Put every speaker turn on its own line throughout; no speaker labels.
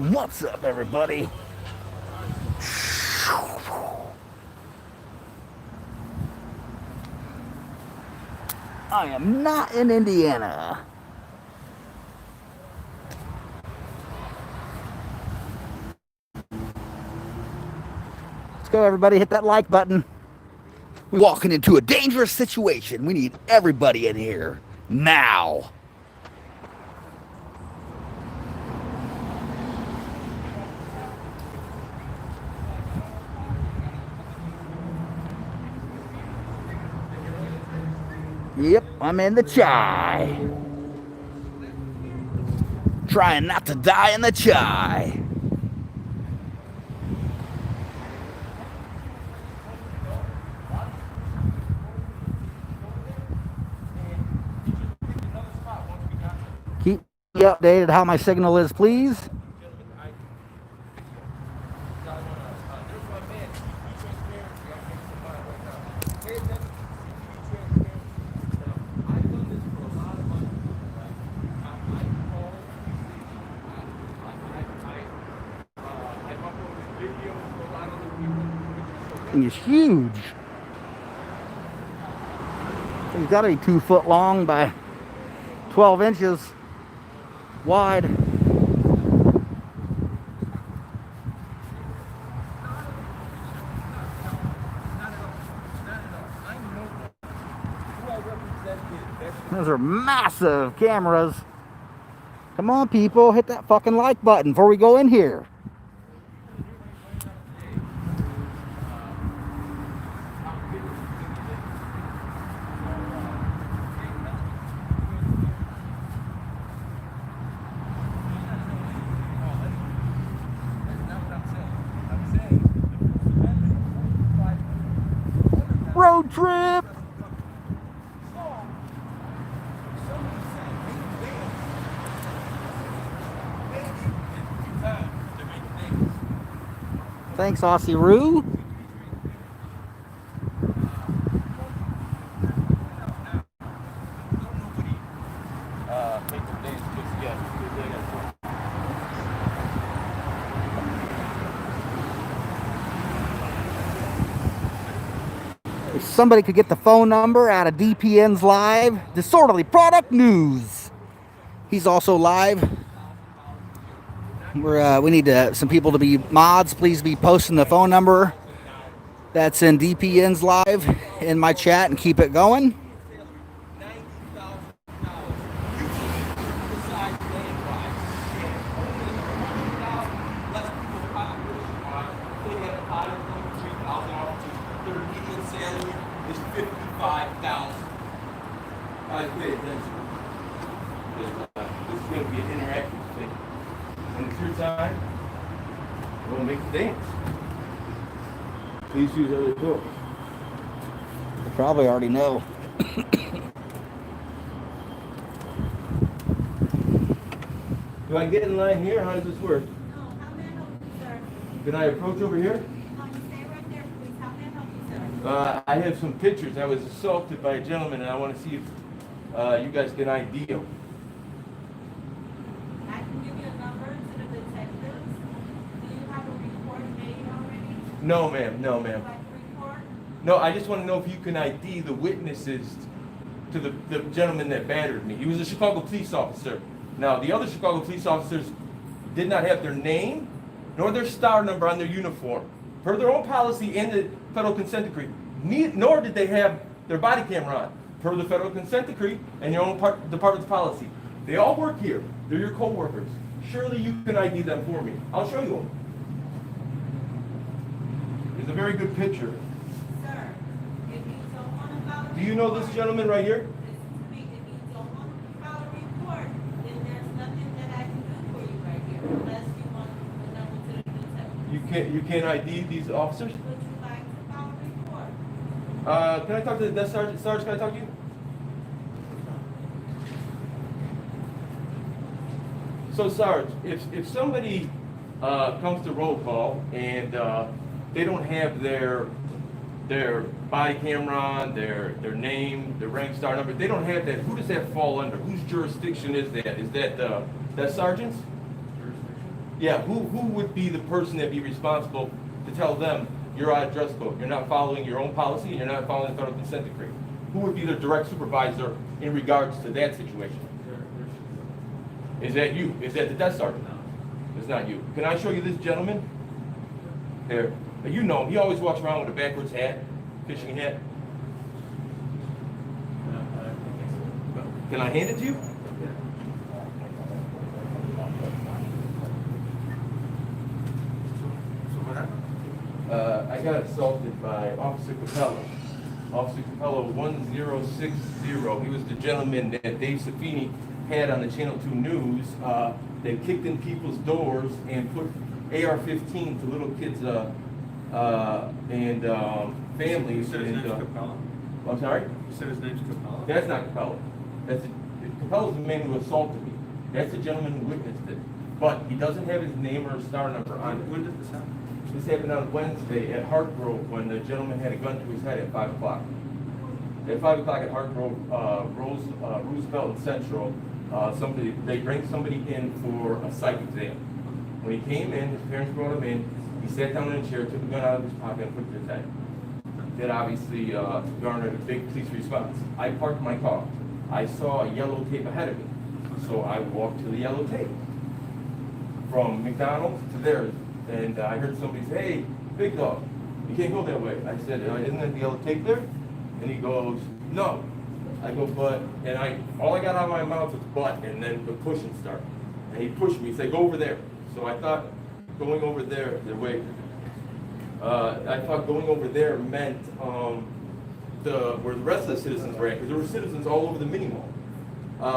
What's up, everybody? I am not in Indiana. Let's go, everybody. Hit that like button. We're walking into a dangerous situation. We need everybody in here now. Yep, I'm in the chai. Trying not to die in the chai. Keep me updated how my signal is, please. He's huge. He's got to be 2 foot long by 12 inches wide. Those are massive cameras. Come on, people, hit that fucking like button before we go in here. Road trip. Thanks, Aussie Roo. If somebody could get the phone number out of DPN's live, Disorderly Product News. He's also live. We need some people to be mods. Please be posting the phone number that's in DPN's live in my chat and keep it going.
Please use other tools.
You probably already know.
Do I get in line here? How does this work?
No, how may I help you, sir?
Can I approach over here?
Stay right there, please. How may I help you, sir?
I have some pictures. I was assaulted by a gentleman, and I want to see if you guys can ID him.
I can give you a number to the detectives. Do you have a report made already?
No, ma'am. No, ma'am.
Like report?
No, I just want to know if you can ID the witnesses to the gentleman that battered me. He was a Chicago police officer. Now, the other Chicago police officers did not have their name nor their star number on their uniform. Per their own policy and the federal consent decree, nor did they have their body camera on. Per the federal consent decree and your own department's policy. They all work here. They're your co-workers. Surely you can ID them for me. I'll show you them. It's a very good picture.
Sir, if you don't want to file a report...
Do you know this gentleman right here?
Listen to me. If you don't want to file a report, then there's nothing that I can do for you right here, unless you want the number to the detective.
You can't ID these officers?
Would you like to file a report?
Can I talk to the desk sergeant? Sarge, can I talk to you? So, Sarge, if somebody comes to roll call and they don't have their body camera on, their name, their rank, star number, they don't have that, who does that fall under? Whose jurisdiction is that? Is that that sergeant's? Yeah, who would be the person that'd be responsible to tell them you're out of dress code, you're not following your own policy, and you're not following the federal consent decree? Who would be the direct supervisor in regards to that situation? Is that you? Is that the desk sergeant? It's not you. Can I show you this gentleman? Here. You know him. He always walks around with a backwards hat, fishing hat. Can I hand it to you? I got assaulted by Officer Capello. Officer Capello 1060. He was the gentleman that Dave Safini had on the Channel 2 News. They kicked in people's doors and put AR-15 to little kids and families.
You said his name's Capello?
I'm sorry?
You said his name's Capello?
That's not Capello. Capello's the man who assaulted me. That's the gentleman who witnessed it. But he doesn't have his name or star number on it.
When did this happen?
This happened on Wednesday at Hartgrove when the gentleman had a gun to his head at 5 o'clock. At 5 o'clock at Hartgrove, Roosevelt and Central, they bring somebody in for a psych exam. When he came in, his parents brought him in, he sat down in a chair, took the gun out of his pocket and put it to his head. That obviously garnered a big police response. I parked my car. I saw a yellow tape ahead of me. So I walked to the yellow tape. From McDonald's to theirs. And I heard somebody say, "Hey, big dog, you can't go that way." I said, "Isn't that the yellow tape there?" And he goes, "No." I go, "But," and all I got out of my mouth was "but," and then the pushing started. And he pushed me, he said, "Go over there." So I thought going over there, I thought going over there meant where the rest of the citizens were at, because there were citizens all over the mini mall.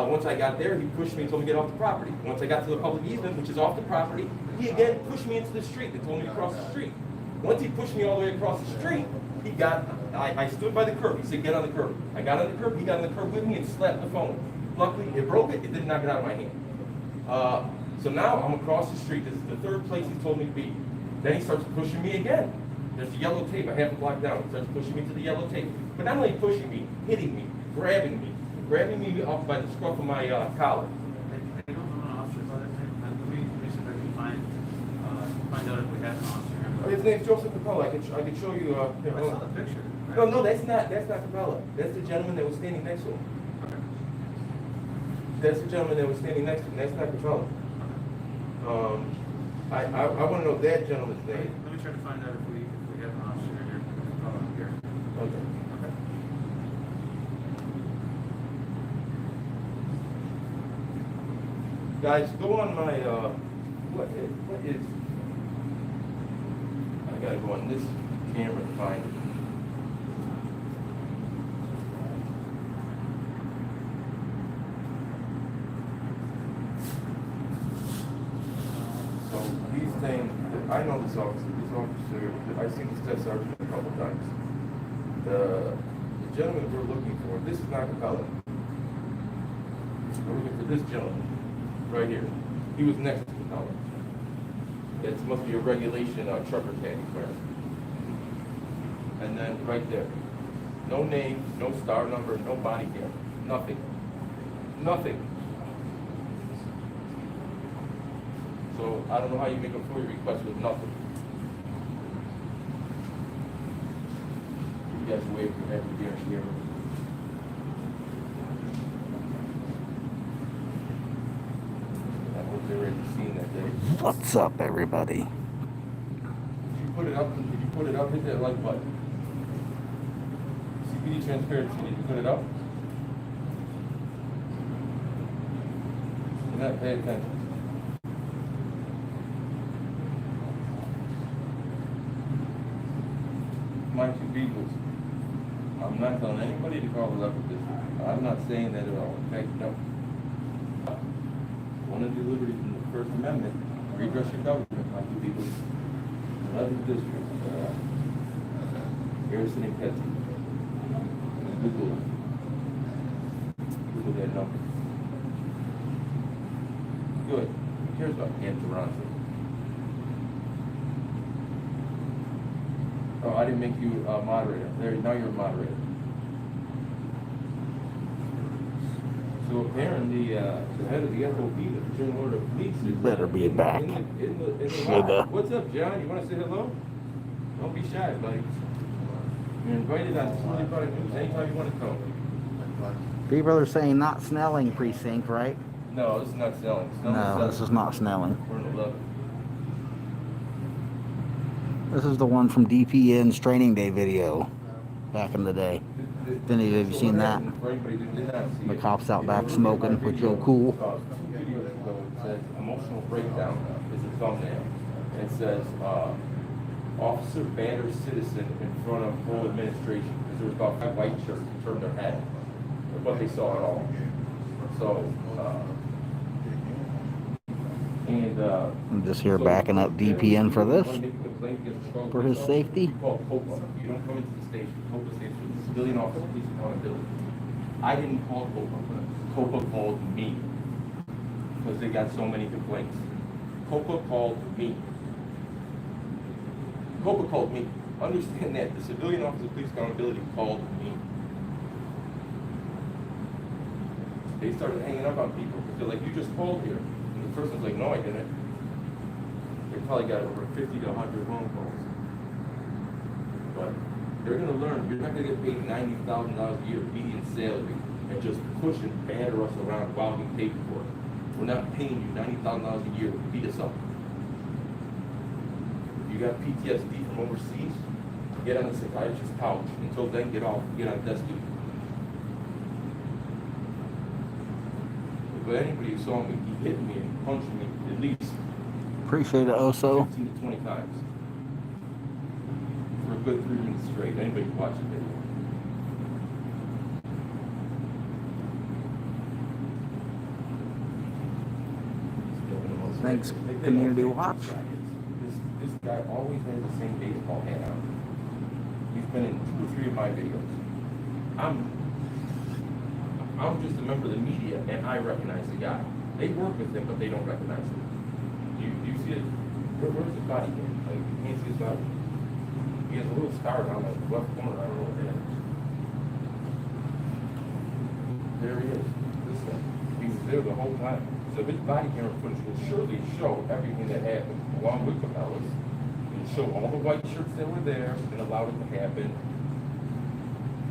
Once I got there, he pushed me and told me to get off the property. Once I got to the public easement, which is off the property, he again pushed me into the street. They told me to cross the street. Once he pushed me all the way across the street, I stood by the curb. He said, "Get on the curb." I got on the curb, he got on the curb with me and slapped the phone. Luckily, it broke it, it didn't knock it out of my hand. So now I'm across the street. This is the third place he told me to be. Then he starts pushing me again. There's the yellow tape, a half a block down. He starts pushing me to the yellow tape. But not only pushing me, hitting me, grabbing me up by the scruff of my collar.
I don't know an officer by that name. Let me see if I can find out if we have an officer here.
His name's Joseph Capella. I could show you.
I saw the picture.
No, that's not Capella. That's the gentleman that was standing next to him.
Okay.
That's the gentleman that was standing next to him. That's not Capella. I want to know that gentleman's name.
Let me try to find out if we have an officer here. Here.
Okay.
Okay.
Guys, go on my what is? I gotta go on this camera to find it. So he's saying that I know this officer. I've seen this test sergeant a couple times. The gentleman we're looking for, this is not Capella. We're looking for this gentleman right here. He was next to Capella. That must be a regulation trucker tag he's wearing. And then right there, no name, no star number, no body cam, nothing. Nothing. So I don't know how you make a FOIA request with nothing. You guys wait for that to be here. I hope they're already seen that day.
What's up, everybody?
Did you put it up? Did you put it up? Hit that like button. CPD transparency. Did you put it up? You're not paying attention. My two Beagles. I'm not telling anybody to call the leopard district. I'm not saying that at all. In fact, no. One of the liberties in the First Amendment, redress your government, my two Beagles. 11th district, Harrison and Kedzie. Google it. Google that number. Good. Who cares about Camp Toronto? Oh, I didn't make you a moderator. There, now you're a moderator. So So apparently, the head of the FOP, the Fraternal Order of Police, is
Better be back.
in the
Sugar.
lobby. What's up, John? You want to say hello? Don't be shy, buddy. You're invited on Sunday Product News anytime you want to come.
People are saying not Snelling precinct, right?
No, this is not Snelling.
No, this is not Snelling.
We're in 11.
This is the one from DPN's Training Day video back in the day. If any of you have seen that?
For anybody who did not see
The
it,
cops out
you
back
know,
smoking with Joe Cool.
2 videos ago, it says emotional breakdown is a thumbnail. And it says officer batters citizen in front of whole administration because there was about 5 white shirts who turned their head, but they saw it all. So
I'm just here backing up DPN for this, for his safety.
You don't come into the station. COPA stands for the Civilian Office of Police Accountability. I didn't call COPA. COPA called me because they got so many complaints. COPA called me. COPA called me. Understand that. The Civilian Office of Police Accountability called me. They started hanging up on people because they're like, you just called here. And the person's like, no, I didn't. They probably got over 50 to 100 phone calls. But they're going to learn. You're not going to get paid $90,000 a year median salary and just push and batter us around while we pay for it. We're not paying you $90,000 a year to beat us up. If you got PTSD from overseas, get on the psychiatrist's couch. Until then, get off, get on desk duty. But anybody who saw me, he hit me and punched me at least
Appreciate it, Oso.
15 to 20 times. For a good 3 minutes straight. Anybody can watch the video.
Thanks, Community Watch.
This guy always has the same baseball hat on. He's been in 2 or 3 of my videos. I'm just a member of the media, and I recognize the guy. They work with him, but they don't recognize him. Do you see it? Where's his body here? Like, you can't see his body. He has a little scar down the left corner. I don't know what that is. There he is. This guy. He was there the whole time. So his body camera footage will surely show everything that happened, along with Cabela's. It'll show all the white shirts that were there and allowed it to happen.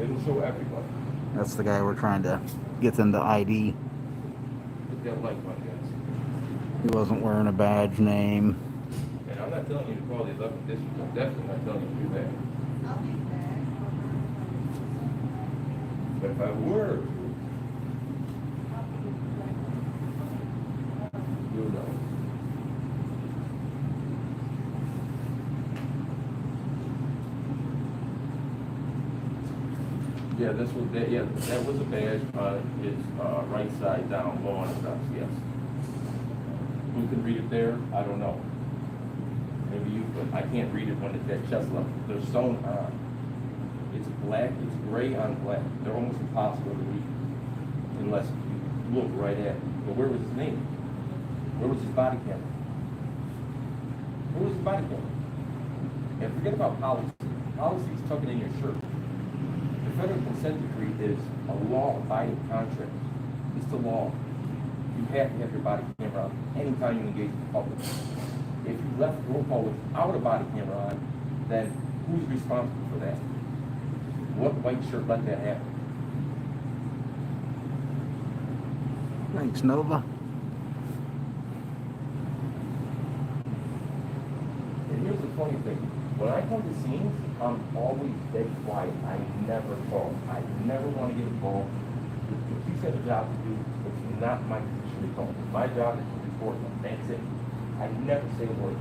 It'll show everybody.
That's the guy we're trying to get them to ID.
Hit that like button, guys.
He wasn't wearing a badge name.
And I'm not telling you to call the 11th district. I'm definitely not telling you to do that.
I'll be back.
But if I were, you'll know. Yeah, this was that. Yeah, that was a badge on his right side down, low on his nuts. Yes. Who can read it there? I don't know. Maybe you could. I can't read it when it's at chest level. They're sewn on. It's black. It's gray on black. They're almost impossible to read unless you look right at it. But where was his name? Where was his body camera? Where was his body camera? And forget about policy. Policy is tucking in your shirt. The federal consent decree is a law-abiding contract. It's the law. You have to have your body camera on anytime you engage the public. If you left roll call without a body camera on, then who's responsible for that? What white shirt let that happen?
Thanks, Nova.
And here's the funny thing. When I come to scenes, I'm always dead quiet. I never talk. I never want to get involved. The police have a job to do. It's not my position to talk. My job is to report them. That's it. I never say a word.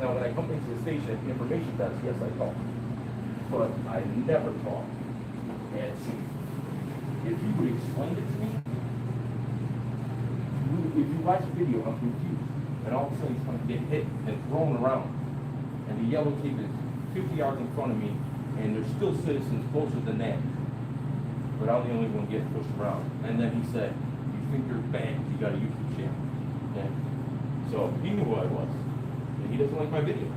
Now, when I come into the station, information does, yes, I talk. But I never talk. And see, if you would explain it to me, if you watch the video, I'm confused. And all of a sudden, he's going to get hit and thrown around. And the yellow tape is 50 yards in front of me, and there's still citizens closer than that. But I'm the only one getting pushed around. And then he said, you think you're bad because you got a YouTube channel. Yeah. So he knew who I was. And he doesn't like my videos.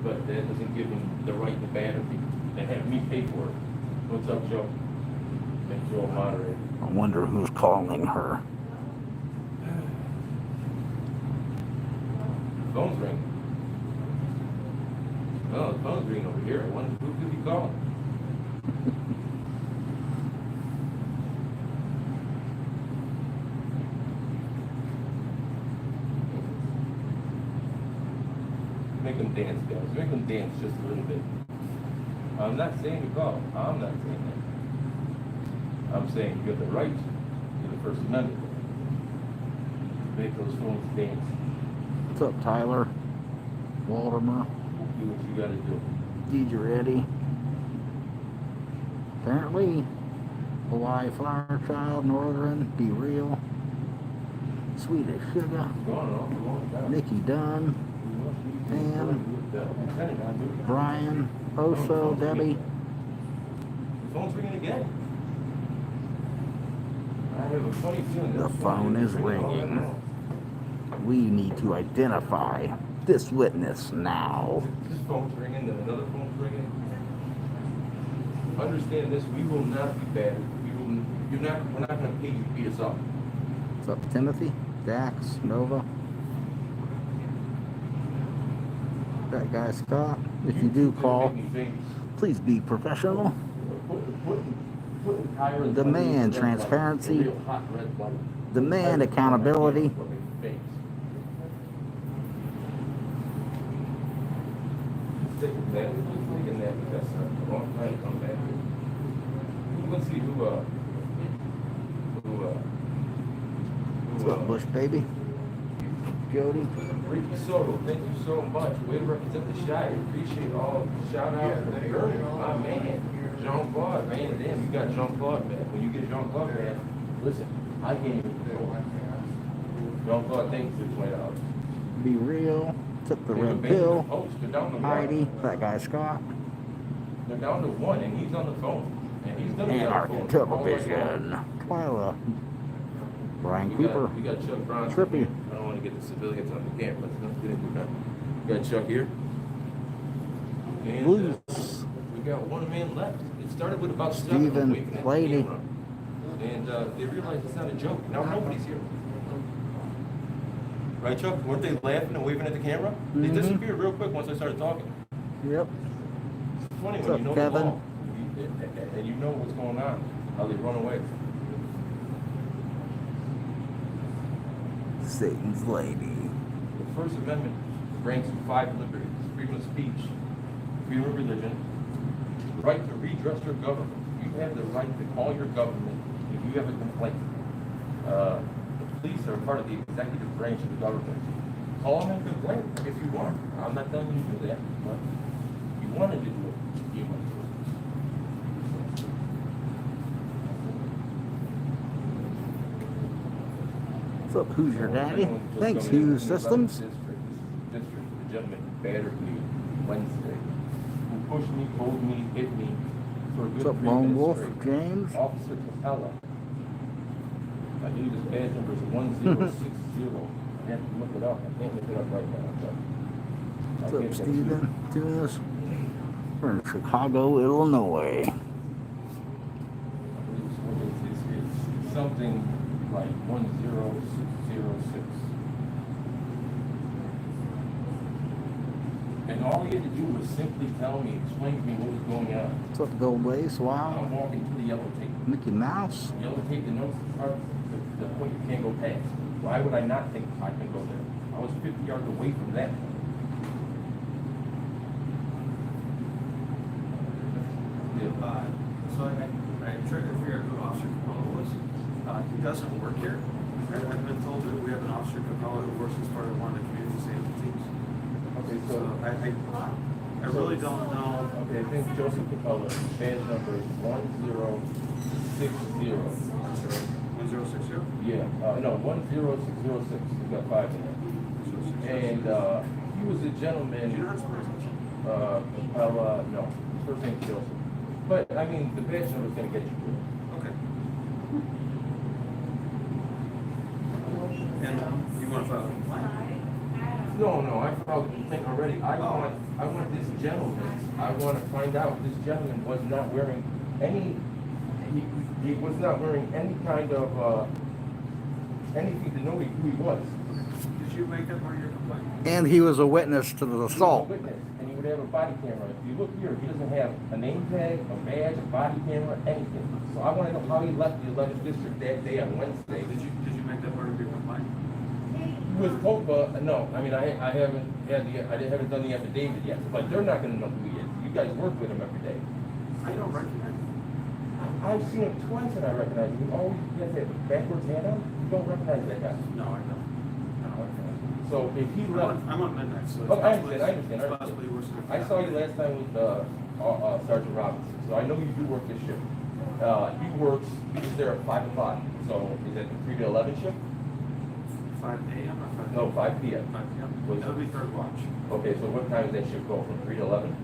But that doesn't give him the right to batter me and have me pay for it. What's up, Joe? And Joe moderator.
I wonder who's calling her.
Phone's ringing. Oh, the phone's ringing over here. I wonder who could be calling. Make them dance, guys. Make them dance just a little bit. I'm not saying to call. I'm not saying that. I'm saying you have the right to the First Amendment. Make those phones dance.
What's up, Tyler? Waltimer?
Do what you gotta do.
DJ Eddie. Apparently, Hawaii Flower Child, Northern, Be Real, Sweet as Sugar,
Going on for a long time.
Nikki Dunn, Pam, Brian, Oso, Debbie.
The phone's ringing again. I have a funny feeling
The
this
phone is ringing. We need to identify this witness now.
This phone's ringing, then another phone's ringing. Understand this, we will not be bad. We're not gonna pay you to beat us up.
What's up, Timothy? Dax, Nova. That guy Scott. If you do call, please be professional. Demand transparency. Demand accountability.
Let's see who
What's up, Bush baby? Jody.
Ricky Soto, thank you so much. Way to represent the Shire. Appreciate all shout out to my man, Jean Claude, man. Damn, you got Jean Claude, man. When you get Jean Claude, man, listen, I can't even control. Jean Claude, thank you for $20.
Be real. Took the red pill. Heidi. That guy Scott.
They're down to one, and he's on the phone. And he's gonna be on the
Anarchy
phone.
Television. Twyla. Brian Cooper.
We got Chuck Bronson.
Trippy.
I don't want to get the civilians on the camera. Let's get into that. We got Chuck here. And
Blues.
we got one man left. It started with about
Stephen,
7 waving at the
Lady.
camera. And they realized it's not a joke. Now nobody's here. Right, Chuck? Weren't they laughing and waving at the camera? They
Mhm.
disappeared real quick once I started talking.
Yep.
It's funny
What's
when
up,
you know
Kevin?
the law, and you know what's going on, how they run away.
Satan's Lady.
The First Amendment grants you 5 liberties: freedom of speech, freedom of religion, the right to redress your government. You have the right to call your government if you have a complaint. The police are part of the executive branch of the government. Call them and complain if you want. I'm not telling you to do that, but if you wanted to do it, you might do it.
What's up, Who's Your Daddy?
Anyone just
Thanks,
coming in
Hughes
from the
Systems.
District, the gentleman battered me Wednesday, who pushed me, pulled me, hit me for a good
What's up,
3
Lone
minutes
Wolf?
straight.
James?
Officer Capella. I believe his badge number is 1060. I have to look it up. I can't look it up right now. But
What's
I'll
up,
get that to you.
Steven? Tunis? We're in Chicago, Illinois.
I believe it's something like 10606. And all he had to do was simply tell me, explain to me what was going on.
What's up, Gold Lace?
I'm
Wow.
walking to the yellow tape.
Mickey Mouse?
Yellow tape denotes the part, the point you can't go past. Why would I not think I can go there? I was 50 yards away from that point.
So I tried to figure out who Officer Capella was. He doesn't work here. I've been told that we have an Officer Capella who works as part of one of the community safety teams.
Okay,
So I really don't know.
Okay, I think Joseph Capella, badge number is 1060.
1060?
Yeah, no, 10606. He's got 5 in there. And he was a gentleman.
Do you know how to spell his name?
No, his first name's Joseph. But I mean, the badge number is gonna get you through.
Okay. And you want to file a complaint?
No, I filed the thing already. I want this gentleman. I want to find out this gentleman was not wearing any he was not wearing any kind of, anything to know who he was.
Did you make that part of your complaint?
And he was a witness to the
He was a
assault.
witness, and he would have a body camera. If you look here, he doesn't have a name tag, a badge, a body camera, anything. So I want to know how he left the 11th district that day on Wednesday.
Did you make that part of your complaint?
With Copa, no. I mean, I haven't done the affidavit yet, but they're not going to know who he is. You guys work with him every day.
I don't recognize him.
I've seen him twice and I recognize him. He always has that backwards hat on. You don't recognize that guy.
No, I don't.
So if he left,
I'm on midnight, so
oh, I
it's
understand.
possibly worse than
I saw you last time with Sergeant Robinson, so I know you do work this shift. He's there at 5 o'clock. So is that the 3 to 11 shift?
5 a.m. or 5
No, 5 p.m.
5 p.m.
Was-
That would be third watch,
Okay, so what time does that shift go, from 3 to 11?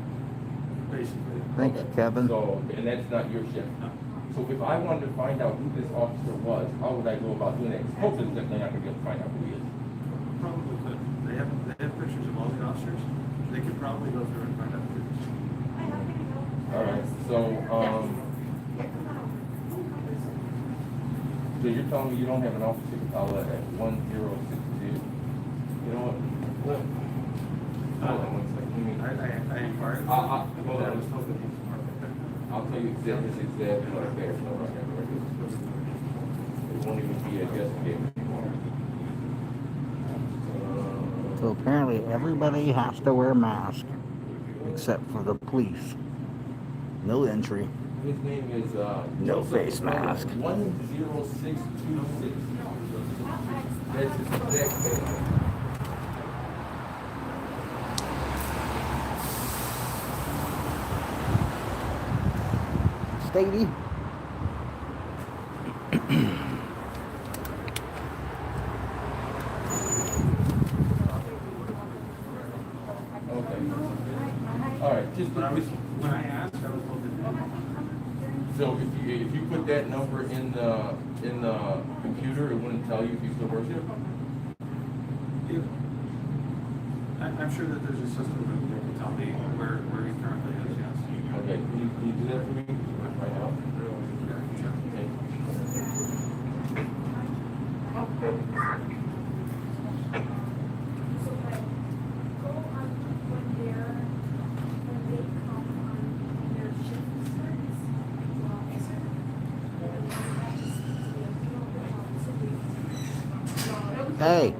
basically.
Thank you, Kevin.
So, and that's not your shift?
No.
So if I wanted to find out who this officer was, how would I go about doing that? Because Copeland's definitely not going to be able to find out who he is.
Probably could. They have pictures of all the officers. They could probably go through and find out who it is.
All right, so you're telling me you don't have an officer outlet at 1062? You know what? Hold on one second. Let me-
I inquired.
hold on.
I was told that he was marked.
I'll tell you exactly what affairs no record. It won't even be a guest game anymore.
So apparently everybody has to wear a mask except for the police. No entry.
His name is
No face mask.
10626. That's his exact name.
Statey.
Okay. All right, just
When I asked, I was told that.
so if you put that number in the computer, it wouldn't tell you if you still work here.
I'm sure that there's a system that can tell me where he currently is, yes.
Okay, can you do that for me right now?
Yeah, sure.
Okay.
Hey,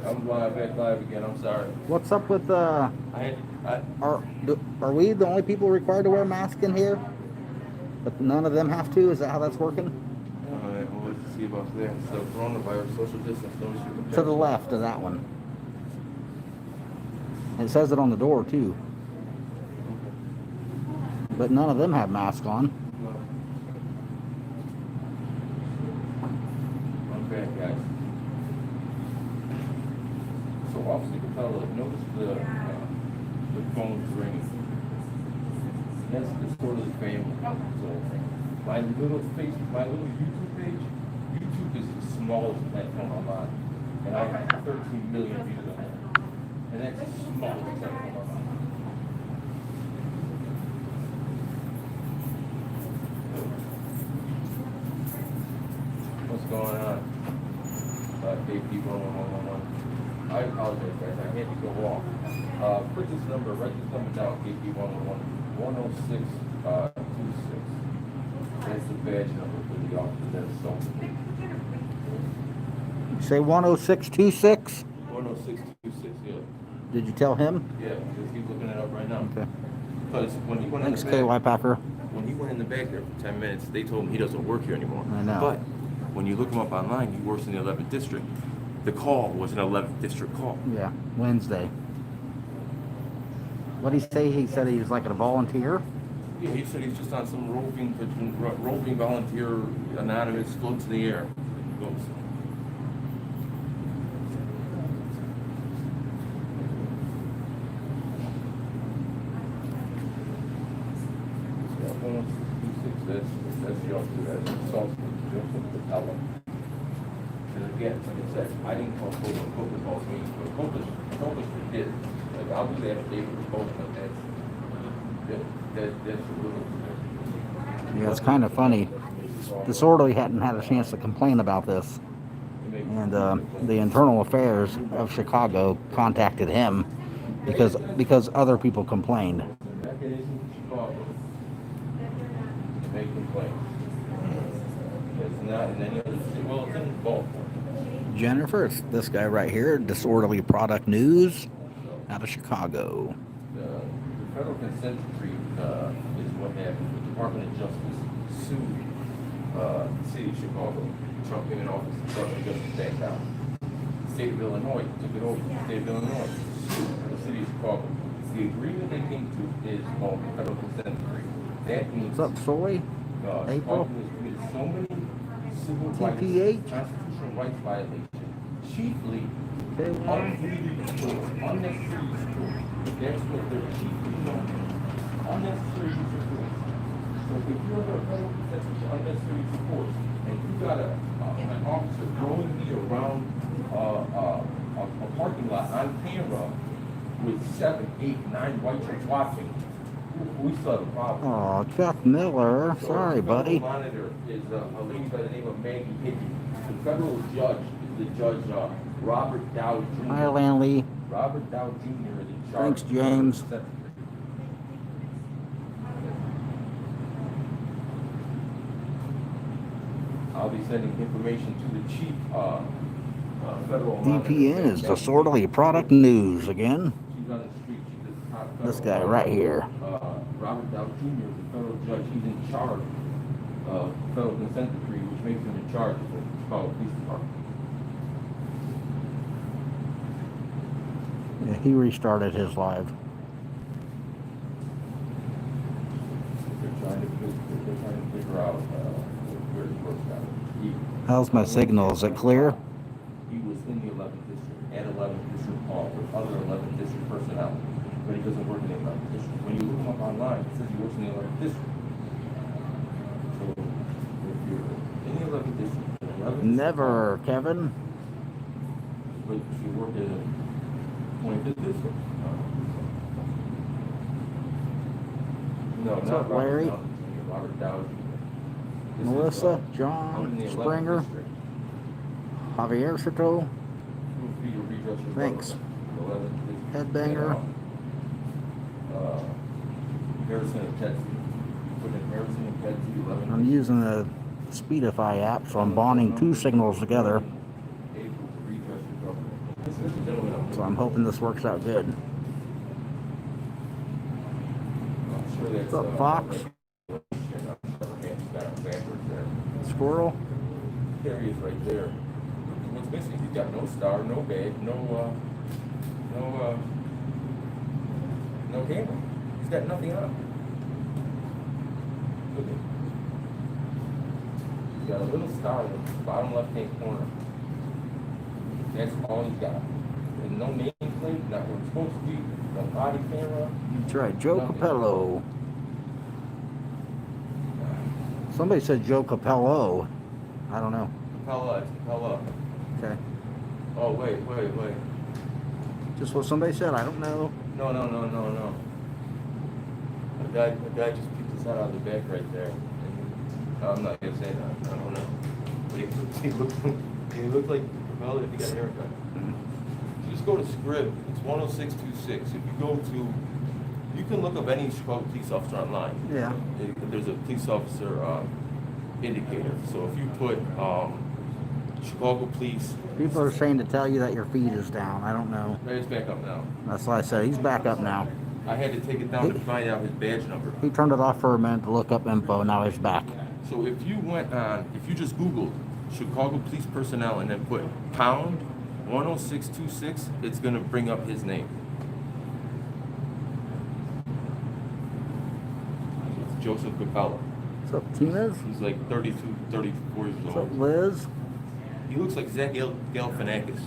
I'm back live again. I'm sorry.
what's up with
I
are we the only people required to wear a mask in here? But none of them have to? Is that how that's working?
Well, let's see about that. So coronavirus, social distance, no issue.
To the left of that one. It says it on the door too. But none of them have masks on.
I'm back, guys. So Officer Capella, notice the phone's ringing. That's the sort of the family. So my little YouTube page, YouTube is the smallest platform I'm on. And I have 13 million views on it. And that's the smallest platform I'm on. What's going on? KP 11111. I apologize, guys. I had to go off. Put this number, write this number down, KP 10626. That's the badge number for the officer that assaulted me.
You say 10626?
10626, yeah.
Did you tell him?
Yeah, because he's looking it up right now.
Okay.
Because when he went
Thanks,
in the
KY
back,
Packer.
when he went in the back there for 10 minutes, they told him he doesn't work here anymore.
I know.
But when you look him up online, he works in the 11th district. The call was an 11th district call.
Yeah, Wednesday. What did he say? He said he was like a volunteer?
Yeah, he said he's just on some roving volunteer, anonymous, floats in the air. Goes. That's the officer that's assaulted Joseph Capella. And again, like I said, I didn't call Copeland. Copeland called me. But Copeland did. Like, I'll do that if David was Copeland, but that's a little.
Yeah, it's kind of funny. disorderly hadn't had a chance to complain about this. And the Internal Affairs of Chicago contacted him because other people complained.
Back it is in Chicago. They complain. It's not in any other city. Well, it's in Baltimore.
Jennifer, it's this guy right here, Disorderly Product News, out of Chicago.
The federal consent decree is what happened. The Department of Justice sued the city of Chicago. Trump came in office, the Department of Justice backed out. The state of Illinois took it over. The state of Illinois sued the city of Chicago. The agreement they came to is called the federal consent decree. That means
What's up, Soy? April?
Chicago has committed so many civil rights,
TPH?
constitutional rights violations, chiefly
K1?
unnecessary support. That's what they're chiefly known for. Unnecessary support. So if you're under a federal consent for unnecessary support, and you got an officer throwing me around a parking lot on camera with 7, 8, 9 white chicks watching, we still have a problem.
Oh, Chuck Miller. Sorry, buddy.
The monitor is a lady by the name of Maggie Hickey. The federal judge is the judge Robert Dow Jr.
Hi, Lanley.
Robert Dow Jr. is in charge.
Thanks, James.
I'll be sending information to the chief federal
DPN is Disorderly Product News again.
She's on the street. She's the top
This
federal
guy right here.
Robert Dow Jr. is the federal judge. He's in charge of federal consent decree, which makes him in charge of the Chicago Police Department.
Yeah, he restarted his live.
They're trying to figure out where he works out.
How's my signal? Is it clear?
He was in the 11th district, at 11th district hall with other 11th district personnel, but he doesn't work in the 11th district. When you look him up online, it says he works in the 11th district. So if you're in the 11th district, 11th
Never, Kevin.
but if you work in the 25th district, no,
What's
not
up, Larry?
Robert Dow. This is,
Melissa,
I'm in
John,
the 11th
Springer,
district.
Javier Chateau,
Move for your redress your
Thanks.
vote. 11th district.
Headbanger.
Harrison and Kedzie. Put in Harrison and Kedzie, 11th.
I'm using the Speedify app, so I'm bonding two signals together.
Able to redress your vote. This is the gentleman I'm
So I'm hoping this works out good.
I'm sure that's,
What's up, Fox? Squirrel?
There he is right there. What's missing? He's got no star, no badge, no camera. He's got nothing on. Look at him. He's got a little star in the bottom left-hand corner. That's all he's got. And no nameplate, not where it's supposed to be, no body camera.
That's right, Joe
Nothing.
Capello. Somebody said Joe Capello. I don't know.
Capella, it's Capella.
Okay.
Oh, wait.
Just what somebody said, I don't know.
No. A guy just peeked his head out of the back right there. And, I'm not gonna say that. I don't know. But he looked like Capella if he got a haircut. You just go to Scrib. It's 10626. If you go to, you can look up any Chicago police officer online.
Yeah.
There's a police officer indicator. So if you put Chicago police,
People are saying to tell you that your feed is down. I don't know.
it's back up now.
That's what I said. He's back up now.
I had to take it down to find out his badge number.
He turned it off for a minute to look up info. Now he's back.
So if you went on, if you just Googled Chicago police personnel and then put pound 10626, it's gonna bring up his name. It's Joseph Capella.
What's up, Tinas?
He's like 32, 34 years
What's up,
old.
Liz?
He looks like Zach Galifianakis.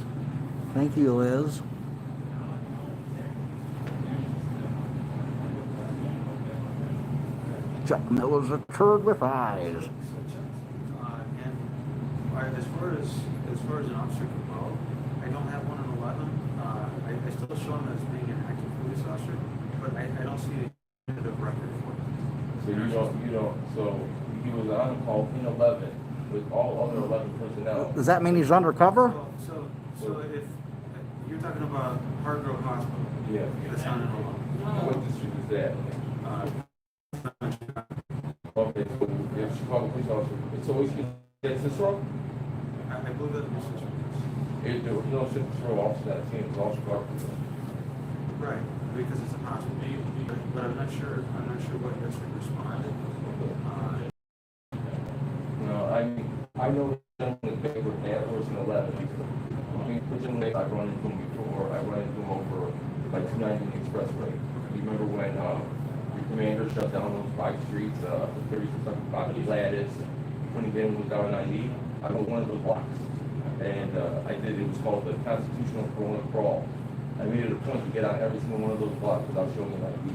Thank you, Liz. Chuck Miller's a turd with eyes.
And as far as an officer can go, I don't have one in 11. I still show him as being an active police officer, but I don't see a definitive record for him. So
So so he was on call in 11 with all other 11 personnel.
Does that mean he's undercover?
So if you're talking about Hargrove Hospital,
Yeah.
that's not in Omaha.
What district is that? Okay, so yeah, Chicago police officer. So is this wrong?
I believe that was
There was no Cicero officer that team, it was all Chicago.
right, because it's a hospital. But I'm not sure what district responded.
No, I know that they were at Horse and 11. I mean, originally I run into him before. I run into him over like 290 Expressway. You remember when your commander shut down those 5 streets, the 36 block of Gladys, when he was down 90? I went one of those blocks. And it was called the Constitutional Corona Crawl. I made it a point to get on every single one of those blocks without showing him ID.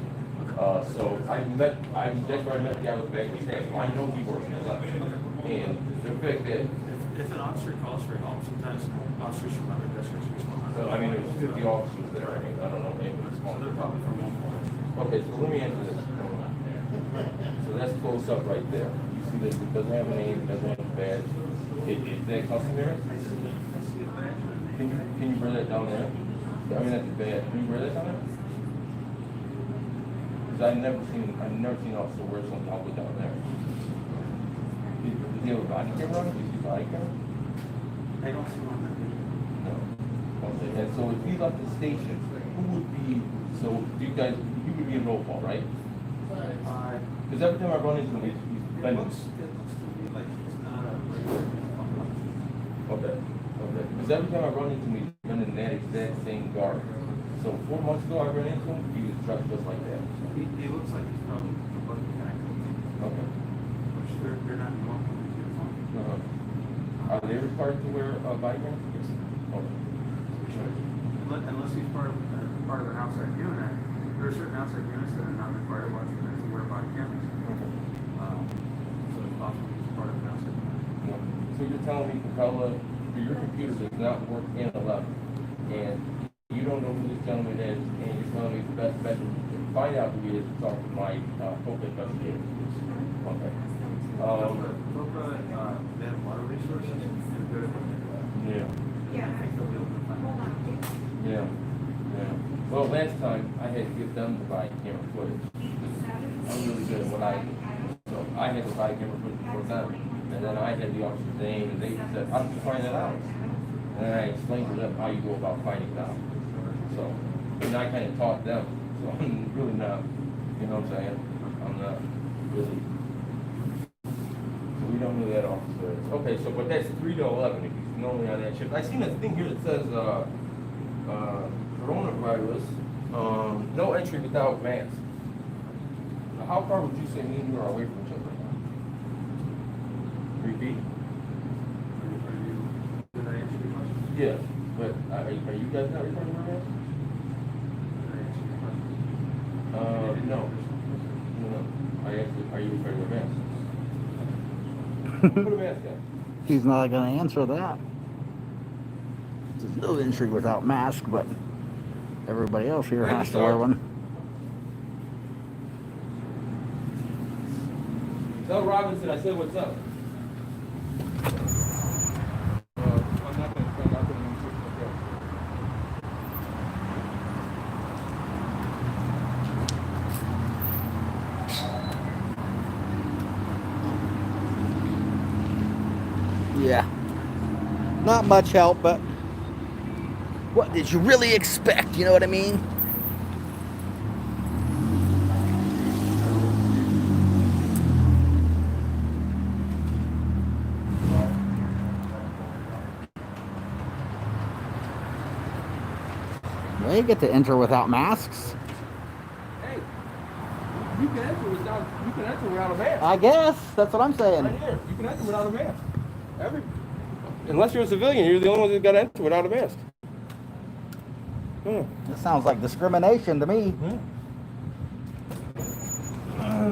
So that's where I met the guy with the bag of stamps. I know he works in 11. And the fact that,
If an officer calls for help, sometimes officers from other districts respond.
so, I mean, there was 50 officers there. I mean, I don't know, maybe it's
So
small.
they're probably from Omaha.
Okay, so let me answer this. So that's close up right there. You see that it doesn't have a name, it doesn't have a badge. Is that customary? Can you bring that down there? I mean, that's bad. Can you bring that down there? Because I've never seen an officer wear something all the way down there. Does he have a body camera on it? Do you see a body camera?
I don't see one that big.
No. Okay, and so if he left the station, who would be, so you would be in roll call, right? Because every time I run into him, he's
It
bending.
looks to me like it's not a regular.
Okay. Because every time I run into him, he's been in that exact same guard. So 4 months ago, I ran into him, he was dressed just like that.
He looks like he's probably above the guy.
Okay.
Which they're not normal in uniform.
Are they required to wear a body cam?
Yes.
Okay.
Unless he's part of an outside unit, there are certain outside units that are not required to wear body cameras.
Okay.
So it's possible he's part of an outside unit.
No. So you're telling me, Capella, your computer does not work in 11, and you don't know who this gentleman is, and you're telling me the best bet to find out who he is to talk to my COPA investigator. Okay.
COPA, they have a lot of resources and good at what they do.
Yeah.
I think they'll be able to find out.
Yeah. Well, last time I had to get them to buy camera footage. I'm really good at what I do. So I had to buy camera footage for them. And then I had the officer's name, and they said, how did you find that out? And then I explained to them how you go about finding it out. So, and I kind of taught them. So I'm really not, you know what I'm saying? I'm not really. So we don't know who that officer is. Okay, so, but that's 3 to 11 if he's normally on that shift. I seen a thing here that says, coronavirus, no entry without mask. Now, how far would you say me and you are away from each other? 3 feet?
Did I answer your question?
Yeah, but are you guys not required to wear masks?
Did I answer your question?
No. I asked you, are you required to wear masks? Put a mask on.
He's not going to answer that. There's no entry without mask, but everybody else here has to wear one.
Tell Robinson I said what's up. I'm not going to
Yeah. Not much help, but what did you really expect? You know what I mean? Well, you get to enter without masks.
Hey, you can enter without a mask.
I guess. That's what I'm
Right
saying.
here, you can enter without a mask. Unless you're a civilian, you're the only one that's got to enter without a mask.
That sounds like discrimination to me.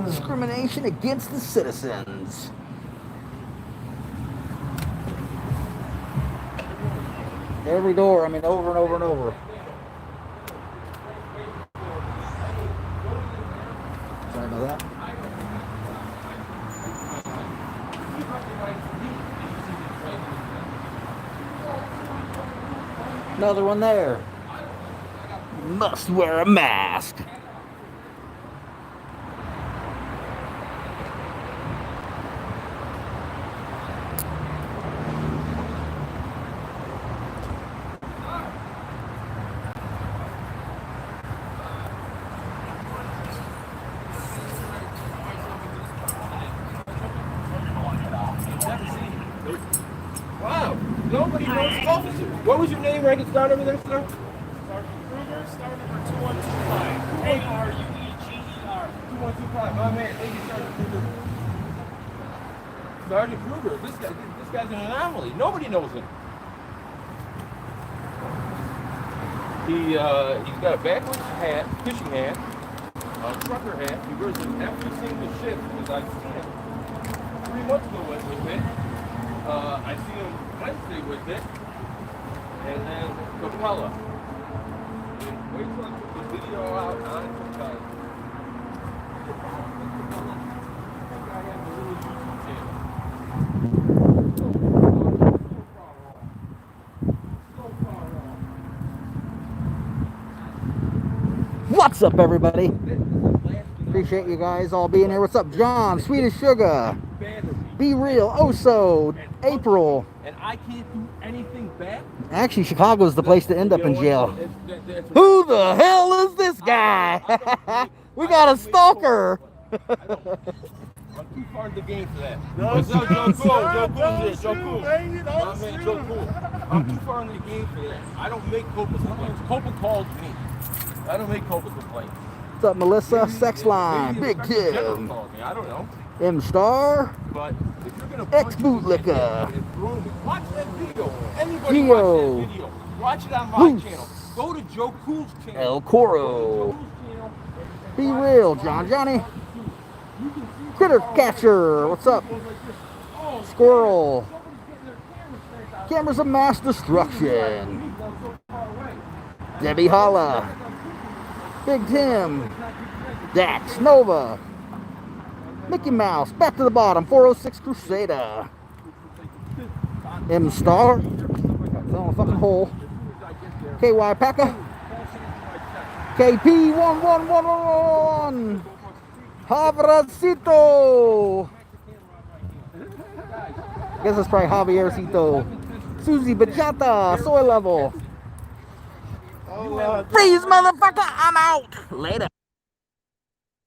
Discrimination against the citizens. Every door, I mean, over and over and over. Sorry about that. Another one there. Must wear a mask.
Wow, nobody knows officer. What was your name? Rank and start over there, sir?
Sergeant Kruger, star number 2125. A-R-U-E-G-E-R.
2125. My man, thank you, Sergeant Kruger. Sergeant Kruger, this guy's an anomaly. Nobody knows him. He's got a backwards hat, fishing hat, a trucker hat. He wears it every single shift because I've seen him 3 months ago with it. I see him Wednesday with it, and then Capella. And wait till I put the video out on Capella. That guy has a little YouTube channel. So far off.
What's up, everybody? Appreciate you guys all being here. What's up, John? Swedish Sugar. Be Real. Oso. April.
And I can't do anything back.
Actually, Chicago's the place to end up in jail. Who the hell is this guy? We got a stalker.
I'm too far in the game for that. What's up, Joe Cool? Joe Cool's here. Joe Cool. My man, Joe Cool. I'm too far in the game for that. I don't make COPA complaints. COPA calls me. I don't make COPA complaints.
What's up, Melissa? Sex Line.
Maybe
Big
the Inspector General
Tim.
calls me. I don't know.
M Star.
But if you're gonna
Ex Bootlicker.
watch that video. Anybody
Geo.
watch that video? Watch it on my
Loose.
channel. Go to Joe Cool's channel.
El Coro. Be Real. John Johnny. Critter Catcher. What's up? Squirrel. Cameras of Mass Destruction. Debbie Holla. Big Tim. Dax Nova. Mickey Mouse. Back to the bottom. 406 Crusader. M Star. Fell in a fucking hole. KY Packer. KP 1111. Javracito. I guess it's probably Javiercito. Susie Bachata. Soy Level. Freeze, motherfucker. I'm out. Later.